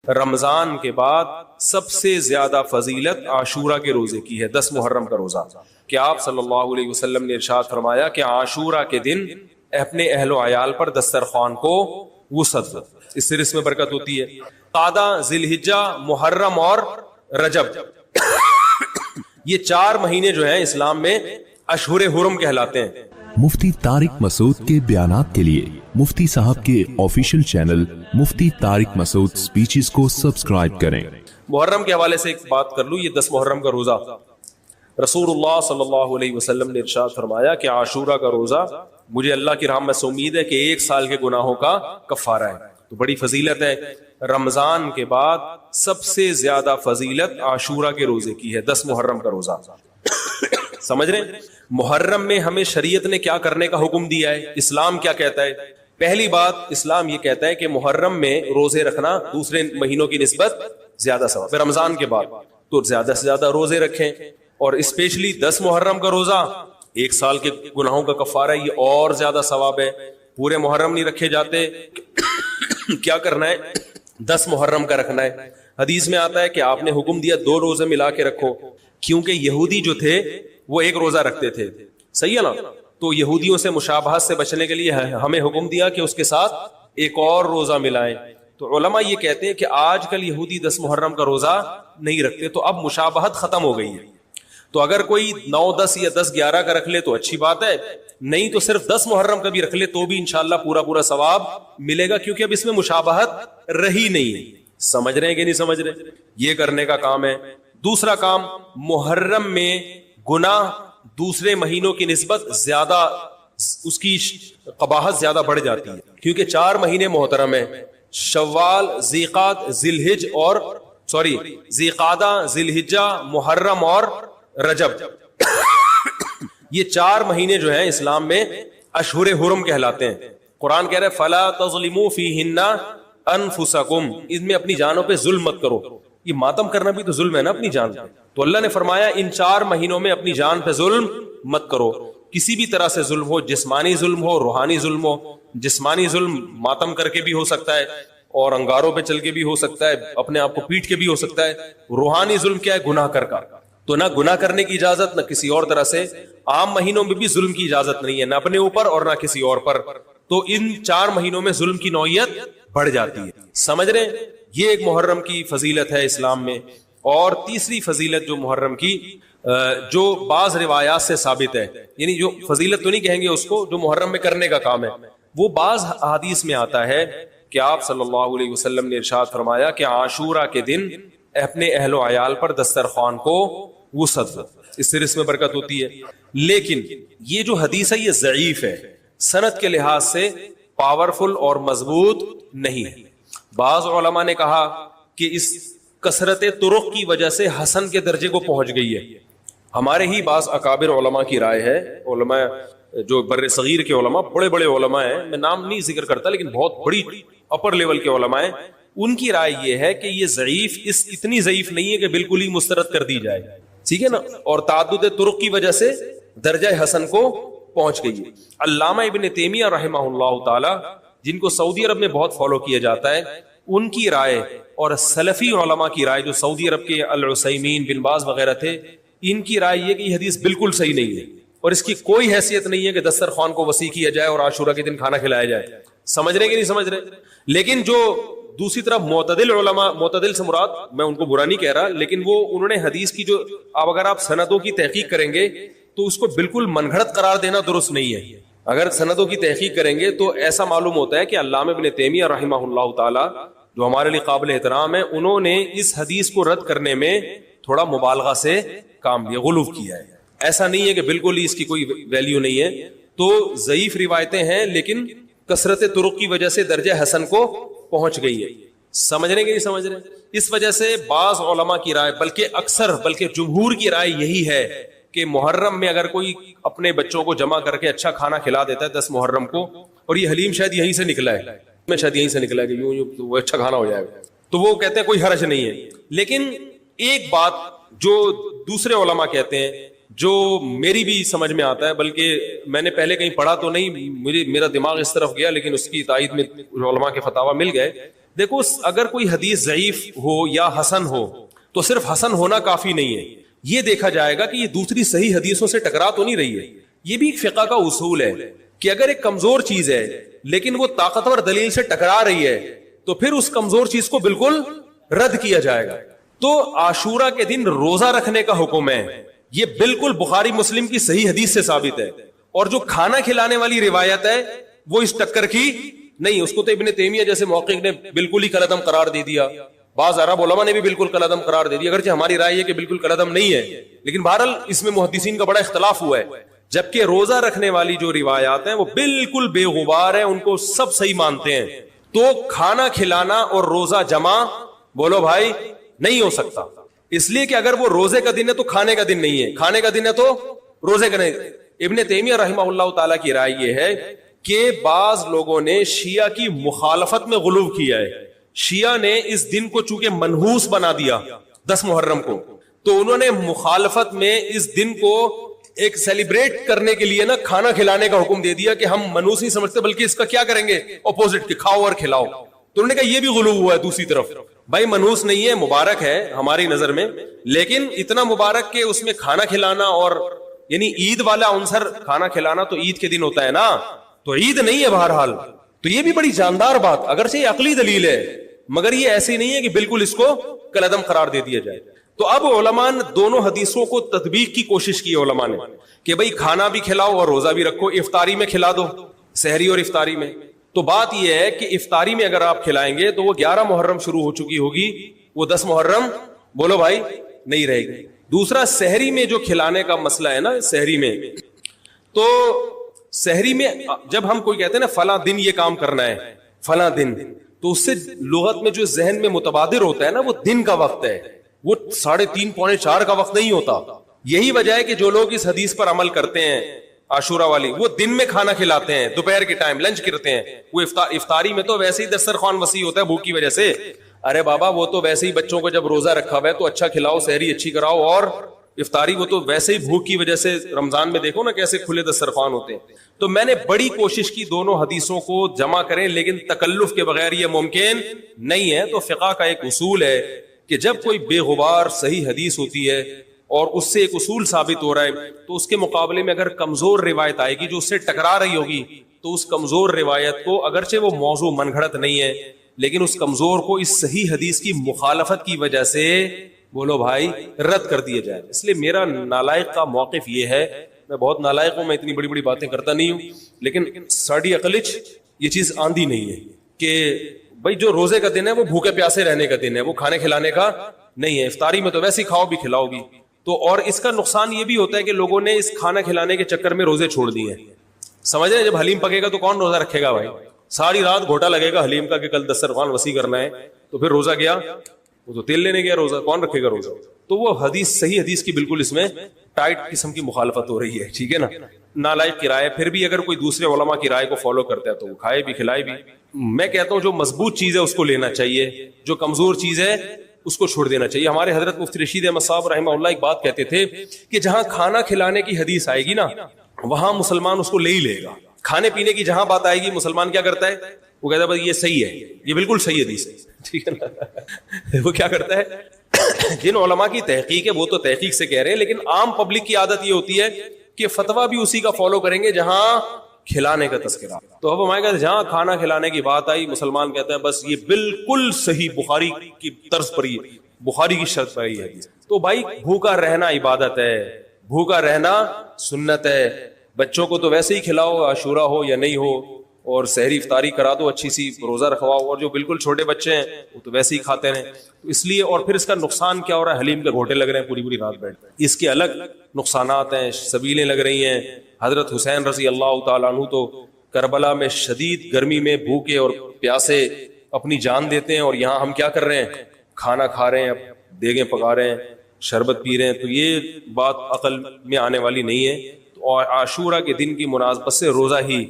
رمضان کے بعد سب سے زیادہ فضیلت عاشورہ کے روزے کی ہے، 10 محرم کا روزہ، کہ آپ صلی اللہ علیہ وسلم نے ارشاد فرمایا کہ عاشورہ کے دن اپنے اہل و عیال پر دسترخوان کو وسعت دو، اس سے رزق میں برکت ہوتی ہے۔ قعدہ، ذی الحجہ، محرم اور رجب، یہ 4 مہینے جو ہیں اسلام میں اشہر حرم کہلاتے ہیں۔ مفتی طارق مسعود کے بیانات کے لیے مفتی صاحب کے آفیشیل چینل مفتی طارق مسعود سپیچز کو سبسکرائب کریں۔ محرم کے حوالے سے ایک بات کر لوں، یہ 10 محرم کا روزہ، رسول اللہ صلی اللہ علیہ وسلم نے ارشاد فرمایا کہ عاشورہ کا روزہ مجھے اللہ کی رحمت سے امید ہے کہ 1 سال کے گناہوں کا کفارہ ہے، تو بڑی فضیلت ہے۔ رمضان کے بعد سب سے زیادہ فضیلت عاشورہ کے روزے کی ہے، 10 محرم کا روزہ۔ سمجھ رہے ہیں محرم میں ہمیں شریعت نے کیا کرنے کا حکم دیا ہے، اسلام کیا کہتا ہے؟ پہلی بات، اسلام یہ کہتا ہے کہ محرم میں روزے رکھنا دوسرے مہینوں کی نسبت زیادہ ثواب ہے۔ رمضان کے بعد تو زیادہ سے زیادہ روزے رکھیں، اور اسپیشلی 10 محرم کا روزہ 1 سال کے گناہوں کا کفارہ ہے، یہ اور زیادہ ثواب ہے۔ پورے محرم نہیں رکھے جاتے، کیا کرنا ہے؟ 10 محرم کا رکھنا ہے۔ حدیث میں آتا ہے کہ آپ نے حکم دیا 2 روزے ملا کے رکھو، کیونکہ یہودی جو تھے وہ 1 روزہ رکھتے تھے، صحیح ہے نا؟ تو یہودیوں سے مشابہت سے بچنے کے لیے ہمیں حکم دیا کہ اس کے ساتھ ایک اور روزہ ملائیں۔ تو علماء یہ کہتے ہیں کہ آج کل یہودی 10 محرم کا روزہ نہیں رکھتے، تو اب مشابہت ختم ہو گئی ہے۔ تو اگر کوئی 9، 10 یا 10، 11 کا رکھ لے تو اچھی بات ہے، نہیں تو صرف 10 محرم کا بھی رکھ لے تو بھی انشاءاللہ پورا ثواب ملے گا، کیونکہ اب اس میں مشابہت رہی نہیں ہے۔ سمجھ رہے ہیں کہ نہیں سمجھ رہے؟ یہ کرنے کا کام ہے۔ دوسرا کام، محرم میں گناہ دوسرے مہینوں کی نسبت زیادہ، اس کی قباحت زیادہ بڑھ جاتی ہے، کیونکہ 4 مہینے محترم ہیں، شوال، ذی قعدہ، ذی الحجہ، محرم اور رجب، یہ 4 مہینے جو ہیں اسلام میں اشہر حرم کہلاتے ہیں۔ قرآن کہہ رہے ہیں فَلَا تَظْلِمُوا فِيهِنَّ أَنفُسَكُمْ، ان میں اپنی جانوں پہ ظلم مت کرو۔ یہ ماتم کرنا بھی تو ظلم ہے نا اپنی جان پہ، تو اللہ نے فرمایا ان 4 مہینوں میں اپنی جان پہ ظلم مت کرو، کسی بھی طرح سے ظلم ہو، جسمانی ظلم ہو، روحانی ظلم ہو۔ جسمانی ظلم ماتم کر کے بھی ہو سکتا ہے، اور انگاروں پہ چل کے بھی ہو سکتا ہے، اپنے آپ کو پیٹ کے بھی ہو سکتا ہے۔ روحانی ظلم کیا ہے؟ گناہ کر کا، تو نہ گناہ کرنے کی اجازت، نہ کسی اور طرح سے۔ عام مہینوں میں بھی ظلم کی اجازت نہیں ہے، نہ اپنے اوپر اور نہ کسی اور پر، تو ان 4 مہینوں میں ظلم کی نوعیت بڑھ جاتی ہے۔ سمجھ رہے ہیں؟ یہ ایک محرم کی فضیلت ہے اسلام میں۔ اور تیسری فضیلت جو محرم کی، جو بعض روایات سے ثابت ہے، یعنی جو فضیلت تو نہیں کہیں گے اس کو، جو محرم میں کرنے کا کام ہے، وہ بعض احادیث میں آتا ہے کہ آپ صلی اللہ علیہ وسلم نے ارشاد فرمایا کہ عاشورہ کے دن اپنے اہل و عیال پر دسترخوان کو وسعت دو، اس سے رزق میں برکت ہوتی ہے۔ لیکن یہ جو حدیث ہے یہ ضعیف ہے، سند کے لحاظ سے پاورفل اور مضبوط نہیں ہے۔ بعض علماء نے کہا کہ اس کثرت طرق کی وجہ سے حسن کے درجے کو پہنچ گئی ہے۔ ہمارے ہی بعض اکابر علماء کی رائے ہے، علماء جو بر صغیر کے علماء، بڑے بڑے علماء ہیں، میں نام نہیں ذکر کرتا لیکن بہت بڑی اپر لیول کے علماء ہیں، ان کی رائے یہ ہے کہ یہ ضعیف، اتنی ضعیف نہیں ہے کہ بالکل ہی مسترد کر دی جائے، ٹھیک ہے نا، اور تعدد طرق کی وجہ سے درجہ حسن کو پہنچ گئی ہے۔ علامہ ابن تیمیہ رحمہ اللہ تعالی، جن کو سعودی عرب میں بہت فالو کیا جاتا ہے، ان کی رائے اور سلفی علماء کی رائے، جو سعودی عرب کے العثیمین، بن باز وغیرہ تھے، ان کی رائے یہ کہ یہ حدیث بالکل صحیح نہیں ہے، اور اس کی کوئی حیثیت نہیں ہے کہ دسترخوان کو وسیع کیا جائے اور عاشورہ کے دن کھانا کھلایا جائے۔ سمجھ رہے کہ نہیں سمجھ رہے؟ لیکن جو دوسری طرف معتدل علماء، معتدل سے مراد میں ان کو برا نہیں کہہ رہا، لیکن وہ انہوں نے حدیث کی جو، اب اگر آپ سندوں کی تحقیق کریں گے تو اس کو بالکل من گھڑت قرار دینا درست نہیں ہے۔ اگر سندوں کی تحقیق کریں گے تو ایسا معلوم ہوتا ہے کہ علامہ ابن تیمیہ رحمہ اللہ تعالی، جو ہمارے لیے قابل احترام ہے، انہوں نے اس حدیث کو رد کرنے میں تھوڑا مبالغہ سے کام لیا، غلو کیا ہے۔ ایسا نہیں ہے کہ بالکل ہی اس کی کوئی ویلیو نہیں ہے، تو ضعیف روایتیں ہیں لیکن کثرت طرق کی وجہ سے درجہ حسن کو پہنچ گئی ہے۔ سمجھ رہے کہ نہیں سمجھ رہے؟ اس وجہ سے بعض علماء کی رائے، بلکہ جمہور کی رائے یہی ہے کہ محرم میں اگر کوئی اپنے بچوں کو جمع کر کے اچھا کھانا کھلا دیتا ہے 10 محرم کو، اور یہ حلیم شاید یہیں سے نکلا ہے، میں شاید یہیں سے نکلا ہے کہ یوں وہ اچھا کھانا ہو جائے گا، تو وہ کہتے ہیں کوئی حرج نہیں ہے۔ لیکن ایک بات جو دوسرے علماء کہتے ہیں، جو میری بھی سمجھ میں آتا ہے، بلکہ میں نے پہلے کہیں پڑھا تو نہیں، میرا دماغ اس طرف گیا، لیکن اس کی تائید میں علماء کے فتاوی مل گئے، دیکھو اگر کوئی حدیث ضعیف ہو یا حسن ہو تو صرف حسن ہونا کافی نہیں ہے، یہ دیکھا جائے گا کہ یہ دوسری صحیح حدیثوں سے ٹکرا تو نہیں رہی ہے. یہ بھی ایک فقہ کا اصول ہے کہ اگر ایک کمزور چیز ہے لیکن وہ طاقتور دلیل سے ٹکرا رہی ہے تو پھر اس کمزور چیز کو بالکل رد کیا جائے گا. تو عاشورہ کے دن روزہ رکھنے کا حکم ہے، یہ بالکل بخاری مسلم کی صحیح حدیث سے ثابت ہے. اور جو کھانا کھلانے والی روایت ہے وہ اس ٹکر کی نہیں، اس کو تو ابن تیمیہ جیسے محقق نے بالکل ہی کالعدم قرار دے دیا، بعض عرب علماء نے بھی بالکل کالعدم قرار دے دیا، اگرچہ ہماری رائے ہے کہ بالکل کالعدم نہیں ہے، لیکن بہرحال اس میں محدثین کا بڑا اختلاف ہوا ہے. جبکہ روزہ رکھنے والی جو روایات ہیں وہ بالکل بے غبار ہیں، ان کو سب صحیح مانتے ہیں. تو کھانا کھلانا اور روزہ جمع بولو بھائی نہیں ہو سکتا، اس لیے کہ اگر وہ روزے کا دن ہے تو کھانے کا دن نہیں ہے، کھانے کا دن ہے تو روزے کا نہیں. ابن تیمیہ رحمہ اللہ تعالیٰ کی رائے یہ ہے کہ بعض لوگوں نے شیعہ کی مخالفت میں غلو کیا ہے. شیعہ نے اس دن کو چونکہ منحوس بنا دیا 10 محرم کو، تو انہوں نے مخالفت میں اس دن کو ایک سیلیبریٹ کرنے کے لیے نا کھانا کھلانے کا حکم دے دیا کہ ہم منحوس نہیں سمجھتے بلکہ اس کا کیا کریں گے اپوزٹ کہ کھاؤ اور کھلاؤ. تو انہوں نے کہا یہ بھی غلو ہوا ہے. دوسری طرف بھائی منحوس نہیں ہے، مبارک ہے ہماری نظر میں، لیکن اتنا مبارک کہ اس میں کھانا کھلانا اور یعنی عید والا عنصر کھانا کھلانا تو عید کے دن ہوتا ہے نا، تو عید نہیں ہے بہرحال. تو یہ بھی بڑی جاندار بات، اگرچہ یہ عقلی دلیل ہے مگر یہ ایسی نہیں ہے کہ بالکل اس کو کالعدم قرار دے دیا جائے. تو اب علماء نے دونوں حدیثوں کو تطبیق کی کوشش کی علماء نے کہ بھئی کھانا بھی کھلاؤ اور روزہ بھی رکھو، افطاری میں کھلا دو، سحری اور افطاری میں. تو بات یہ ہے کہ افطاری میں اگر آپ کھلائیں گے تو وہ 11 محرم شروع ہو چکی ہوگی، وہ 10 محرم بولو بھائی نہیں رہے گی. دوسرا سحری میں جو کھلانے کا مسئلہ ہے نا، سحری میں تو سحری میں جب ہم کوئی کہتے ہیں نا فلاں دن یہ کام کرنا ہے فلاں دن، تو اس سے لغت میں جو ذہن میں متبادر ہوتا ہے نا وہ دن کا وقت ہے، وہ 3:30 پونے 4 کا وقت نہیں ہوتا. یہی وجہ ہے کہ جو لوگ اس حدیث پر عمل کرتے ہیں عاشورہ والی، وہ دن میں کھانا کھلاتے ہیں، دوپہر کے ٹائم لنچ کرتے ہیں. وہ افطاری میں تو ویسے ہی دسترخوان وسیع ہوتا ہے بھوک کی وجہ سے. ارے بابا وہ تو ویسے ہی بچوں کو جب روزہ رکھا ہوا ہے تو اچھا کھلاؤ، سحری اچھی کراؤ، اور افطاری وہ تو ویسے ہی بھوک کی وجہ سے رمضان میں دیکھو نا کیسے کھلے دسترخوان ہوتے ہیں. تو میں نے بڑی کوشش کی دونوں حدیثوں کو جمع کریں، لیکن تکلف کے بغیر یہ ممکن نہیں ہے. تو فقہ کا ایک اصول ہے کہ جب کوئی بے غبار صحیح حدیث ہوتی ہے اور اس سے ایک اصول ثابت ہو رہا ہے تو اس کے مقابلے میں اگر کمزور روایت آئے گی جو اس سے ٹکرا رہی ہوگی تو اس کمزور روایت کو اگرچہ وہ موضوع من گھڑت نہیں ہے لیکن اس کمزور کو اس صحیح حدیث کی مخالفت کی وجہ سے بولو بھائی رد کر دیا جائے. اس لیے میرا نالائق کا موقف یہ ہے، میں بہت نالائق ہوں، میں اتنی بڑی بڑی باتیں کرتا نہیں ہوں، لیکن ساڑی عقلچ یہ چیز آندھی نہیں ہے کہ بھائی جو روزے کا دن ہے وہ بھوکے پیاسے رہنے کا دن ہے، وہ کھانے کھلانے کا نہیں ہے. افطاری میں تو ویسے ہی کھاؤ بھی کھلاؤ بھی. تو اور اس کا نقصان یہ بھی ہوتا ہے کہ لوگوں نے اس کھانا کھلانے کے چکر میں روزے چھوڑ دیے ہیں. سمجھ رہے ہیں جب حلیم پکے گا تو کون روزہ رکھے گا بھائی؟ ساری رات گھوٹا لگے گا حلیم کا کہ کل دسترخوان وسیع کرنا ہے، تو پھر روزہ گیا، وہ تو تیل لینے گیا، روزہ کون رکھے گا روزہ؟ تو وہ حدیث صحیح حدیث کی بالکل اس میں ٹائٹ قسم کی مخالفت ہو رہی ہے. ٹھیک ہے نا، نالائق کی رائے. پھر بھی اگر کوئی دوسرے علماء کی رائے کو فالو کرتا ہے تو وہ کھائے بھی کھلائے بھی. میں کہتا ہوں جو مضبوط چیز ہے اس کو لینا چاہیے، جو کمزور چیز ہے اس کو چھوڑ دینا چاہیے. ہمارے حضرت مفتی رشید احمد صاحب رحمہ اللہ ایک بات کہتے تھے کہ جہاں کھانا کھلانے کی حدیث آئے گی نا وہاں مسلمان اس کو لے ہی لے گا. کھانے پینے کی جہاں بات آئے گی مسلمان کیا کرتا ہے؟ وہ کہتا ہے بھائی یہ صحیح ہے، یہ بالکل صحیح حدیث ہے. ٹھیک ہے نا، وہ کیا کرتا ہے؟ جن علماء کی تحقیق ہے وہ تو تحقیق سے کہہ رہے ہیں، لیکن عام پبلک کی عادت یہ ہوتی ہے کہ فتویٰ بھی اسی کا فالو کریں گے جہاں کھلانے کا تذکرہ. تو اب ہمارے کہتے ہیں جہاں کھانا کھلانے کی بات آئی مسلمان کہتا ہے بس یہ بالکل صحیح بخاری کی طرز پر ہی، بخاری کی شرط پر ہی ہے. تو بھائی بھوکا رہنا عبادت ہے، بھوکا رہنا سنت ہے. بچوں کو تو ویسے ہی کھلاؤ عاشورہ ہو یا نہیں ہو، اور سحری افطاری کرا دو، اچھی سی روزہ رکھواؤ، اور جو بالکل چھوٹے بچے ہیں وہ تو ویسے ہی کھاتے رہیں. اس لیے اور پھر اس کا نقصان کیا ہو رہا ہے؟ حلیم کے گھوٹے لگ رہے ہیں پوری پوری رات بیٹھ، اس کے الگ نقصانات ہیں، سبیلیں لگ رہی ہیں. حضرت حسین رضی اللہ تعالیٰ عنہ تو کربلا میں شدید گرمی میں بھوکے اور پیاسے اپنی جان دیتے ہیں، اور یہاں ہم کیا کر رہے ہیں؟ کھانا کھا رہے ہیں، دیگیں پکا رہے ہیں، شربت پی رہے ہیں. تو یہ بات عقل میں آنے والی نہیں ہے. اور عاشورہ کے دن کی مناسبت سے روزہ ہی